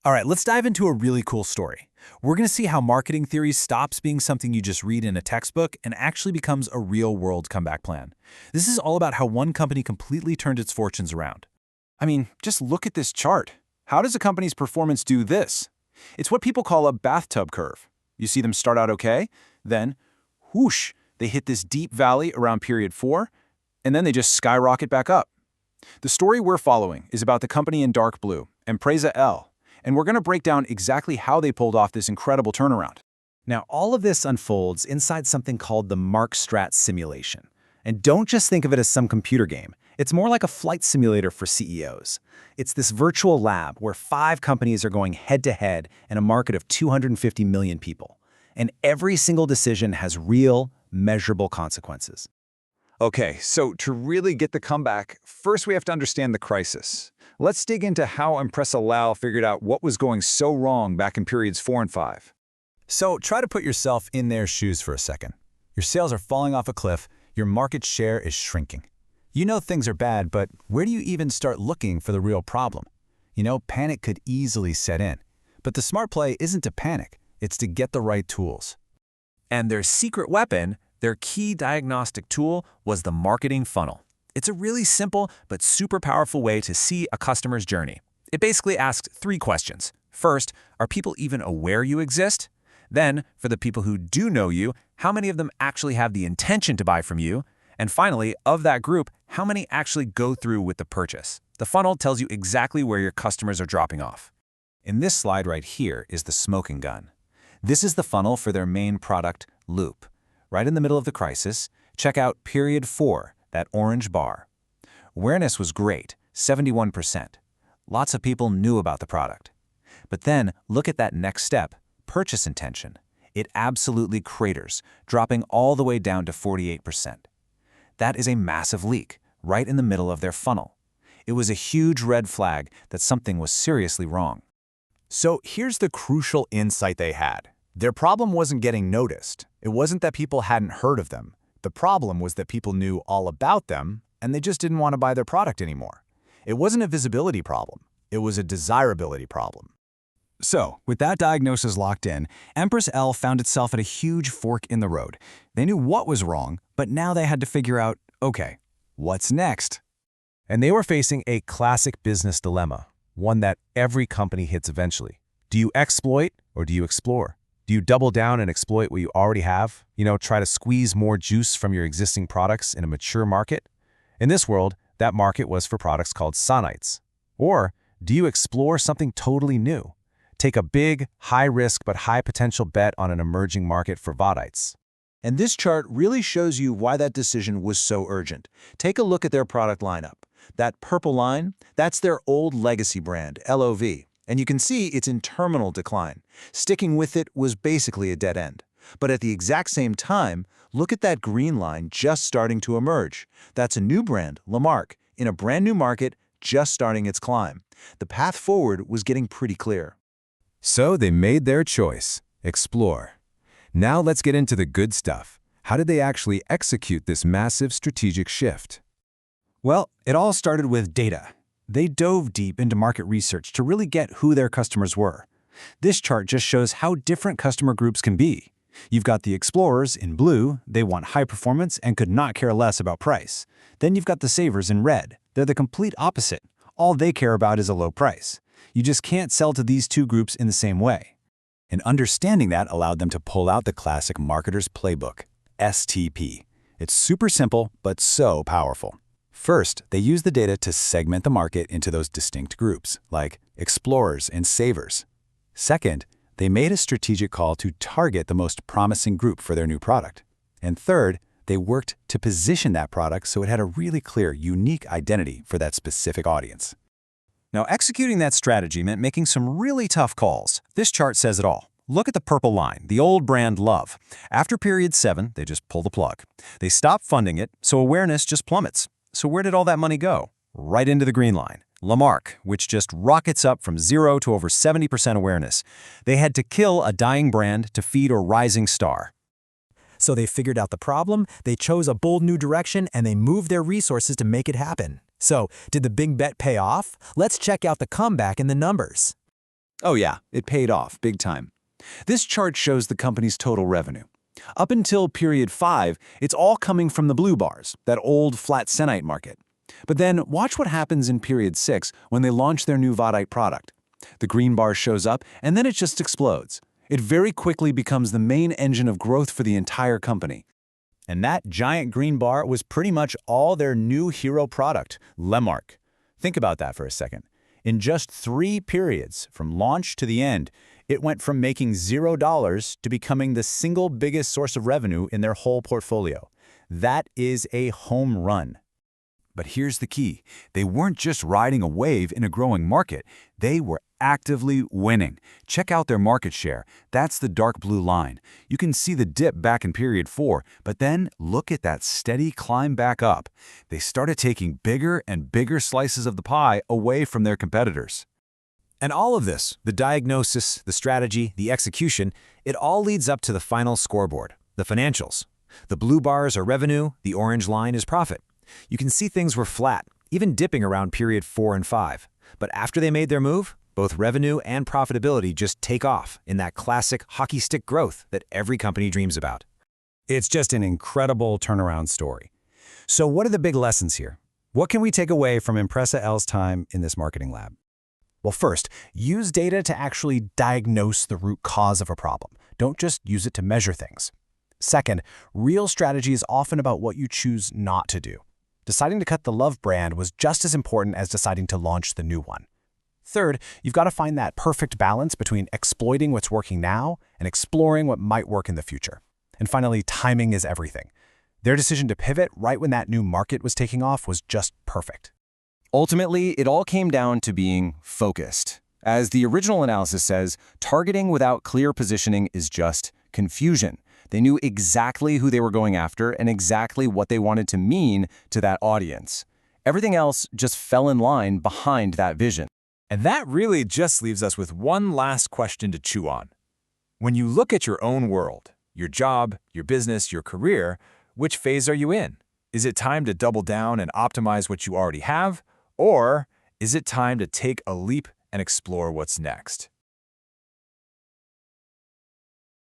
All right, let's dive into a really cool story. We're going to see how marketing theory stops being something you just read in a textbook and actually becomes a real-world comeback plan. This is all about how one company completely turned its fortunes around. I mean, just look at this chart. How does a company's performance do this? It's what people call a bathtub curve. You see them start out okay, then, whoosh, they hit this deep valley around period 4, and then they just skyrocket back up. The story we're following is about the company in dark blue, Empresa L, and we're going to break down exactly how they pulled off this incredible turnaround. Now, all of this unfolds inside something called the Mark Strat simulation. And don't just think of it as some computer game. It's more like a flight simulator for CEOs. It's this virtual lab where 5 companies are going head-to-head in a market of 250 million people. And every single decision has real, measurable consequences. Okay, so to really get the comeback, first we have to understand the crisis. Let's dig into how Empresa Lau figured out what was going so wrong back in periods 4 and 5. So try to put yourself in their shoes for a second. Your sales are falling off a cliff, your market share is shrinking. You know things are bad, but where do you even start looking for the real problem? You know, panic could easily set in. But the smart play isn't to panic, it's to get the right tools. And their secret weapon, their key diagnostic tool, was the marketing funnel. It's a really simple but super powerful way to see a customer's journey. It basically asks 3 questions. First, are people even aware you exist? Then, for the people who do know you, how many of them actually have the intention to buy from you? And finally, of that group, how many actually go through with the purchase? The funnel tells you exactly where your customers are dropping off. In this slide right here is the smoking gun. This is the funnel for their main product, Loop. Right in the middle of the crisis, check out period 4, that orange bar. Awareness was great, 71%. Lots of people knew about the product. But then, look at that next step, purchase intention. It absolutely craters, dropping all the way down to 48%. That is a massive leak, right in the middle of their funnel. It was a huge red flag that something was seriously wrong. So here's the crucial insight they had. Their problem wasn't getting noticed. It wasn't that people hadn't heard of them. The problem was that people knew all about them, and they just didn't want to buy their product anymore. It wasn't a visibility problem. It was a desirability problem. So, with that diagnosis locked in, Empresa L found itself at a huge fork in the road. They knew what was wrong, but now they had to figure out, okay, what's next? And they were facing a classic business dilemma, one that every company hits eventually. Do you exploit or do you explore? Do you double down and exploit what you already have? Try to squeeze more juice from your existing products in a mature market? In this world, that market was for products called sonites. Or do you explore something totally new? Take a big, high-risk but high-potential bet on an emerging market for vodites. And this chart really shows you why that decision was so urgent. Take a look at their product lineup. That purple line, that's their old legacy brand, LOV. And you can see it's in terminal decline. Sticking with it was basically a dead end. But at the exact same time, look at that green line just starting to emerge. That's a new brand, Lamarck, in a brand new market just starting its climb. The path forward was getting pretty clear. So they made their choice, explore. Now let's get into the good stuff. How did they actually execute this massive strategic shift? Well, it all started with data. They dove deep into market research to really get who their customers were. This chart just shows how different customer groups can be. You've got the explorers in blue, they want high performance and could not care less about price. Then you've got the savers in red. They're the complete opposite. All they care about is a low price. You just can't sell to these 2 groups in the same way. And understanding that allowed them to pull out the classic marketer's playbook, STP. It's super simple, but so powerful. First, they use the data to segment the market into those distinct groups, like explorers and savers. Second, they made a strategic call to target the most promising group for their new product. And third, they worked to position that product so it had a really clear, unique identity for that specific audience. Now, executing that strategy meant making some really tough calls. This chart says it all. Look at the purple line, the old brand Love. After period 7, they just pull the plug. They stop funding it, so awareness just plummets. So where did all that money go? Right into the green line, Lamarck, which just rockets up from 0 to over 70% awareness. They had to kill a dying brand to feed a rising star. So they figured out the problem, they chose a bold new direction, and they moved their resources to make it happen. So, did the big bet pay off? Let's check out the comeback in the numbers. Oh yeah, it paid off big time. This chart shows the company's total revenue. Up until period 5, it's all coming from the blue bars, that old flat centite market. But then watch what happens in period 6 when they launch their new vadite product. The green bar shows up and then it just explodes. It very quickly becomes the main engine of growth for the entire company. And that giant green bar was pretty much all their new hero product, Lemark. Think about that for a second. In just 3 periods, from launch to the end, it went from making $0 to becoming the single biggest source of revenue in their whole portfolio. That is a home run. But here's the key. They weren't just riding a wave in a growing market. They were actively winning. Check out their market share. That's the dark blue line. You can see the dip back in period 4, but then look at that steady climb back up. They started taking bigger and bigger slices of the pie away from their competitors. And all of this, the diagnosis, the strategy, the execution, it all leads up to the final scoreboard, the financials. The blue bars are revenue, the orange line is profit. You can see things were flat, even dipping around period 4 and 5. But after they made their move, both revenue and profitability just take off in that classic hockey stick growth that every company dreams about. It's just an incredible turnaround story. So what are the big lessons here? What can we take away from Impressa L's time in this marketing lab? Well, first, use data to actually diagnose the root cause of a problem. Don't just use it to measure things. Second, real strategy is often about what you choose not to do. Deciding to cut the Love brand was just as important as deciding to launch the new one. Third, you've got to find that perfect balance between exploiting what's working now and exploring what might work in the future. And finally, timing is everything. Their decision to pivot right when that new market was taking off was just perfect. Ultimately, it all came down to being focused. As the original analysis says, targeting without clear positioning is just confusion. They knew exactly who they were going after and exactly what they wanted to mean to that audience. Everything else just fell in line behind that vision. And that really just leaves us with one last question to chew on. When you look at your own world, your job, your business, your career, which phase are you in? Is it time to double down and optimize what you already have? Or is it time to take a leap and explore what's next?